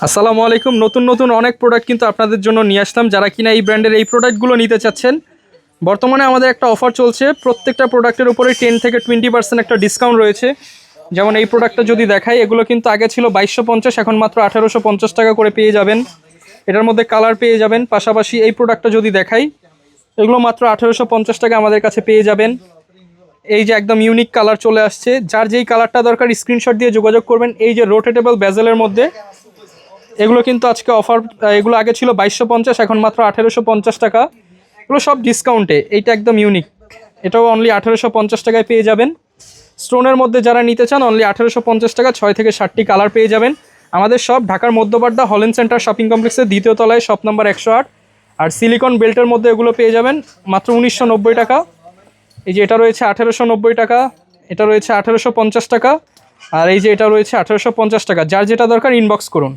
আসসালামু আলাইকুম। নতুন নতুন অনেক প্রোডাক্ট কিন্তু আপনাদের জন্য নিয়ে আসলাম। যারা কিনা এই ব্র্যান্ডের এই প্রোডাক্টগুলো নিতে চাচ্ছেন, বর্তমানে আমাদের একটা অফার চলছে। প্রত্যেকটা প্রোডাক্টের উপরে 10 থেকে 20% একটা ডিসকাউন্ট রয়েছে। যেমন এই প্রোডাক্টটা যদি দেখাই, এগুলো কিন্তু আগে ছিল 2250, এখন মাত্র 1850 টাকা করে পেয়ে যাবেন। এটার মধ্যে কালার পেয়ে যাবেন। পাশাপাশি এই প্রোডাক্টটা যদি দেখাই, এগুলো মাত্র 1850 টাকা আমাদের কাছে পেয়ে যাবেন। এই যে একদম ইউনিক কালার চলে আসছে, যার যেই কালারটা দরকার স্ক্রিনশট দিয়ে যোগাযোগ করবেন। এই যে রোটেটেবল বেজেলের মধ্যে এগুলো কিন্তু আজকে অফার। এগুলো আগে ছিল 2250, এখন মাত্র 1850 টাকা। এগুলো সব ডিসকাউন্টে। এইটা একদম ইউনিক, এটাও অনলি 1850 টাকায় পেয়ে যাবেন। স্টোনের মধ্যে যারা নিতে চান, অনলি 1850 টাকা, 6 থেকে 7টি কালার পেয়ে যাবেন। আমাদের সব ঢাকার মধ্যপাড্ডা হল্যান্ড সেন্টার শপিং কমপ্লেক্সের দ্বিতীয় তলায়, শপ নম্বর 108। আর সিলিকন বেল্টের মধ্যে এগুলো পেয়ে যাবেন মাত্র 1990 টাকা। এই যে এটা রয়েছে 1890 টাকা, এটা রয়েছে 1850 টাকা, আর এই যে এটা রয়েছে 1850 টাকা। যার যেটা দরকার ইনবক্স করুন।